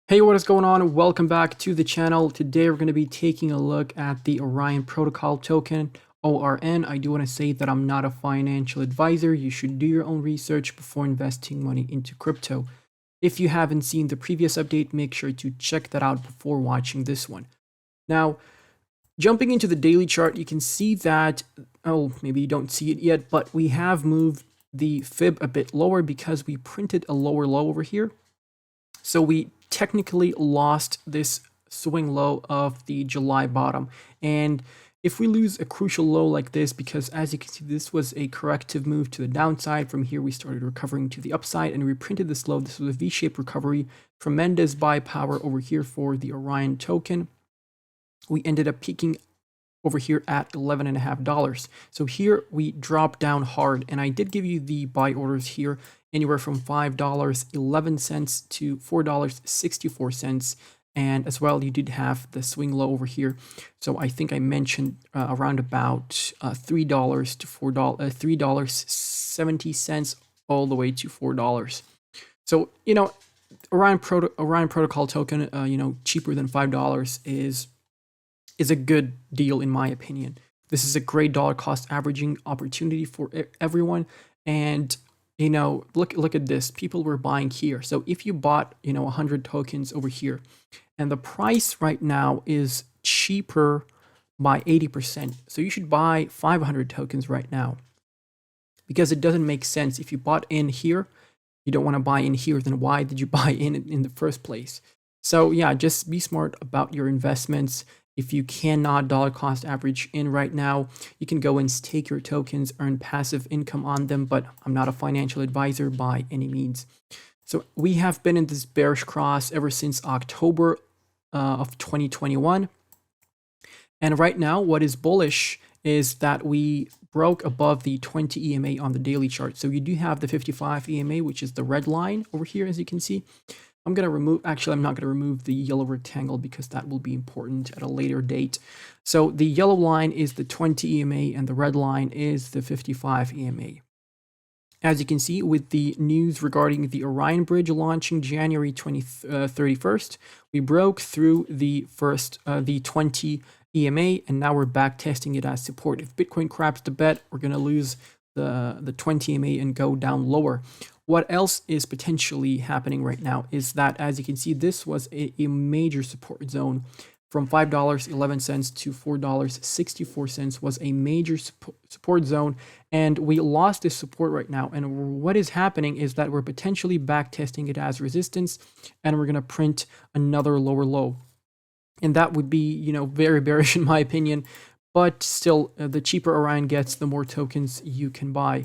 Hey, what is going on? Welcome back to the channel. Today we're going to be taking a look at the Orion Protocol token, ORN. I do want to say that I'm not a financial advisor. You should do your own research before investing money into crypto. If you haven't seen the previous update, make sure to check that out before watching this one. Now, jumping into the daily chart, you can see that, oh, maybe you don't see it yet, but we have moved the fib a bit lower because we printed a lower low over here. So we technically lost this swing low of the July bottom. And if we lose a crucial low like this, because as you can see, this was a corrective move to the downside. From here, we started recovering to the upside and we printed this low. This was a V-shaped recovery. Tremendous buy power over here for the Orion token. We ended up peaking over here at $11.50. So here we dropped down hard, and I did give you the buy orders here anywhere from $5.11 to $4.64. And as well, you did have the swing low over here. So I think I mentioned around about $3 to $3.70 all the way to $4. So, Orion Protocol token, cheaper than $5 is a good deal in my opinion. This is a great dollar cost averaging opportunity for everyone. And look at this. People were buying here. So if you bought 100 tokens over here, and the price right now is cheaper by 80%. So you should buy 500 tokens right now, because it doesn't make sense. If you bought in here, you don't want to buy in here, then why did you buy in the first place? So yeah, just be smart about your investments. If you cannot dollar cost average in right now, you can go and stake your tokens, earn passive income on them, but I'm not a financial advisor by any means. So we have been in this bearish cross ever since October of 2021. And right now, what is bullish is that we broke above the 20 EMA on the daily chart. So you do have the 55 EMA, which is the red line over here, as you can see. I'm not going to remove the yellow rectangle because that will be important at a later date. So the yellow line is the 20 EMA and the red line is the 55 EMA. As you can see, with the news regarding the Orion bridge launching January 31st, we broke through the 20 EMA, and now we're back testing it as support. If Bitcoin craps the bet, we're going to lose the 20 EMA and go down lower. What else is potentially happening right now is that, as you can see, this was a major support zone from $5.11 to $4.64 was a major support zone, and we lost this support right now. And what is happening is that we're potentially back testing it as resistance, and we're going to print another lower low. And that would be, very bearish in my opinion, but still, the cheaper Orion gets, the more tokens you can buy.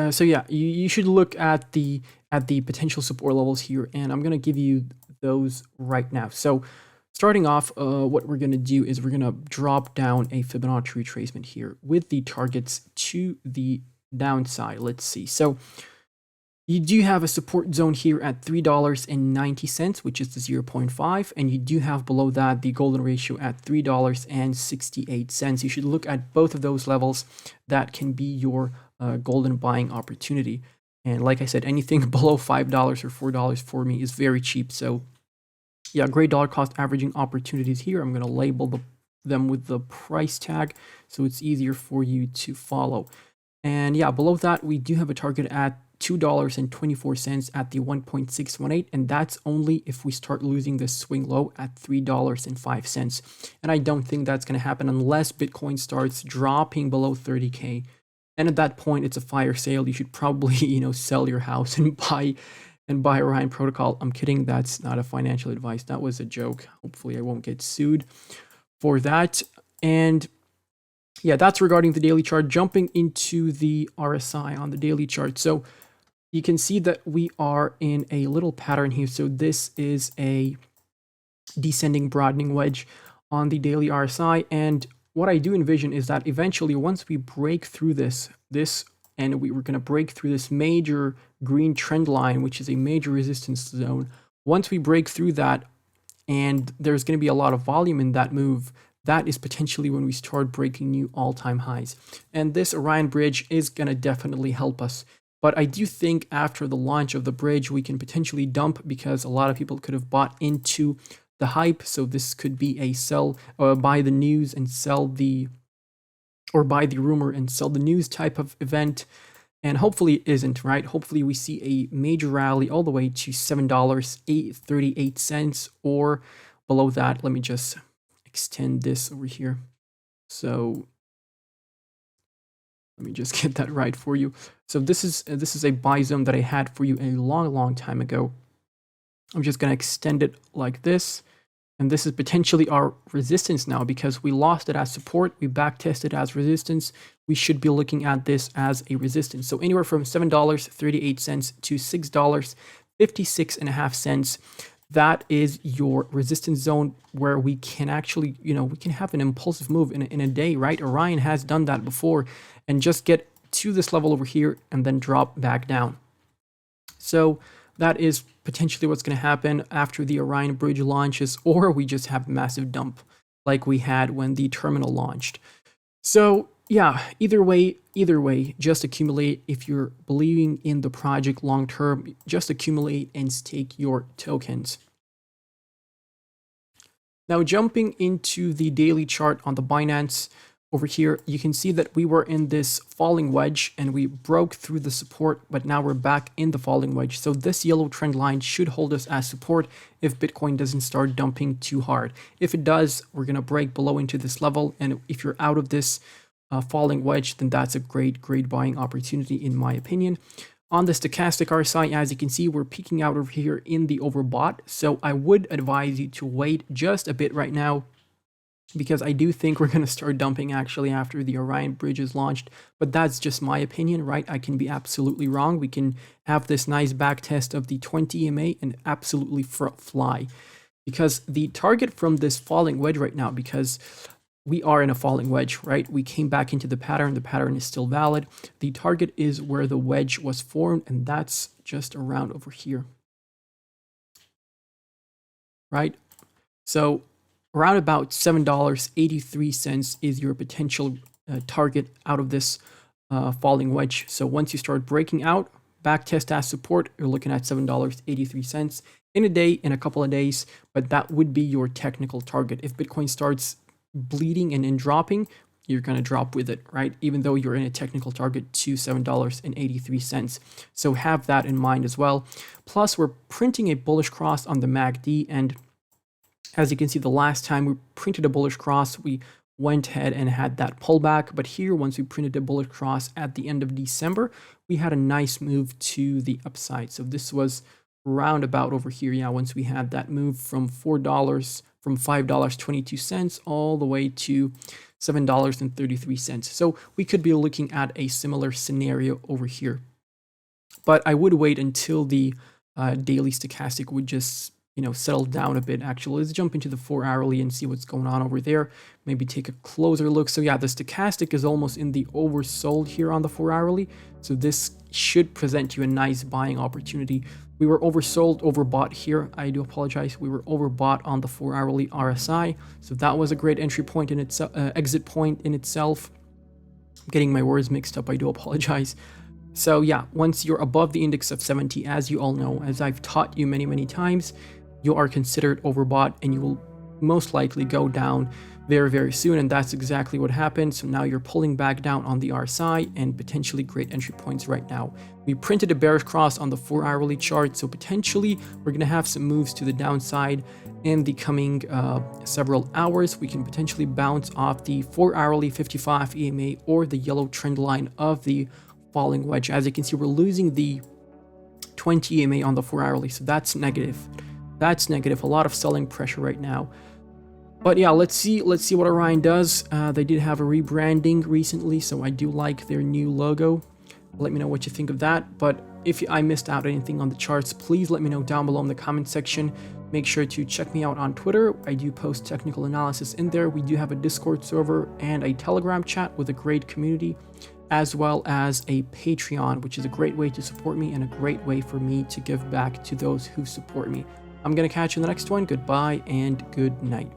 So yeah, you should look at the potential support levels here, and I'm gonna give you those right now. So starting off, what we're gonna do is we're gonna drop down a Fibonacci retracement here with the targets to the downside. Let's see. So you do have a support zone here at $3.90, which is the 0.5, and you do have below that the golden ratio at $3.68. You should look at both of those levels. That can be your golden buying opportunity. And like I said, anything below $5 or $4 for me is very cheap. So yeah, great dollar cost averaging opportunities here. I'm going to label them with the price tag so it's easier for you to follow. And yeah, below that, we do have a target at $2.24 at the 1.618, and that's only if we start losing the swing low at $3.05. And I don't think that's going to happen unless Bitcoin starts dropping below 30K. And at that point, it's a fire sale. You should probably, sell your house and buy Orion Protocol. I'm kidding. That's not a financial advice. That was a joke. Hopefully, I won't get sued for that. And yeah, that's regarding the daily chart. Jumping into the RSI on the daily chart. So you can see that we are in a little pattern here. So this is a descending broadening wedge on the daily RSI. And what I do envision is that eventually, once we break through this, and we were going to break through this major green trend line, which is a major resistance zone, once we break through that, and there's going to be a lot of volume in that move, that is potentially when we start breaking new all-time highs. And this Orion bridge is going to definitely help us. But I do think after the launch of the bridge, we can potentially dump because a lot of people could have bought into the hype. So this could be a sell or buy the news and sell the, or buy the rumor and sell the news type of event. And hopefully it isn't, right? Hopefully we see a major rally all the way to $7.38 or below that. Let me just extend this over here. So let me just get that right for you. So this is a buy zone that I had for you a long time ago. I'm just going to extend it like this. And this is potentially our resistance now because we lost it as support. We back tested as resistance. We should be looking at this as a resistance. So anywhere from $7.38 to $6.56.5. That is your resistance zone where we can actually, we can have an impulsive move in a day, right? Orion has done that before and just get to this level over here and then drop back down. So that is potentially what's going to happen after the Orion bridge launches, or we just have a massive dump like we had when the terminal launched. So yeah, either way, just accumulate. If you're believing in the project long term, just accumulate and stake your tokens. Now jumping into the daily chart on the Binance, over here, you can see that we were in this falling wedge and we broke through the support, but now we're back in the falling wedge. So this yellow trend line should hold us as support if Bitcoin doesn't start dumping too hard. If it does, we're going to break below into this level. And if you're out of this falling wedge, then that's a great buying opportunity in my opinion. On the Stochastic Rsi, as you can see, we're peeking out over here in the overbought. So I would advise you to wait just a bit right now, because I do think we're going to start dumping actually after the Orion bridge is launched. But that's just my opinion, right? I can be absolutely wrong. We can have this nice back test of the 20 EMA and absolutely fly. Because the target from this falling wedge right now, because we are in a falling wedge, right? We came back into the pattern is still valid. The target is where the wedge was formed, and that's just around over here, right? So around about $7.83 is your potential target out of this falling wedge. So once you start breaking out, back test as support, you're looking at $7.83 in a day, in a couple of days, but that would be your technical target. If Bitcoin starts bleeding and then dropping, you're going to drop with it, right? Even though you're in a technical target to $7.83. So have that in mind as well. Plus, we're printing a bullish cross on the MACD, and as you can see, the last time we printed a bullish cross, we went ahead and had that pullback. But here, once we printed a bullish cross at the end of December, we had a nice move to the upside. So this was roundabout over here. Yeah, once we had that move from $5.22 all the way to $7.33. So we could be looking at a similar scenario over here. But I would wait until the daily stochastic would just settle down a bit. Actually, let's jump into the 4-hourly and see what's going on over there. Maybe take a closer look. So yeah, the stochastic is almost in the oversold here on the 4-hourly. So this should present you a nice buying opportunity. We were oversold, overbought here. I do apologize. We were overbought on the 4-hourly RSI. So that was a great entry point in itself, exit point in itself. I'm getting my words mixed up. I do apologize. So yeah, once you're above the index of 70, as you all know, as I've taught you many times, you are considered overbought and you will most likely go down very soon, and that's exactly what happened. So now you're pulling back down on the RSI and potentially great entry points right now. We printed a bearish cross on the 4-hourly chart, so potentially we're going to have some moves to the downside in the coming several hours. We can potentially bounce off the 4-hourly 55 EMA or the yellow trend line of the falling wedge. As you can see, we're losing the 20 EMA on the 4-hourly, so that's negative. That's negative. A lot of selling pressure right now. But yeah, let's see what Orion does. They did have a rebranding recently, so I do like their new logo. Let me know what you think of that. But if I missed out anything on the charts, please let me know down below in the comment section. Make sure to check me out on Twitter. I do post technical analysis in there. We do have a Discord server and a Telegram chat with a great community, as well as a Patreon, which is a great way to support me and a great way for me to give back to those who support me. I'm going to catch you in the next one. Goodbye and good night.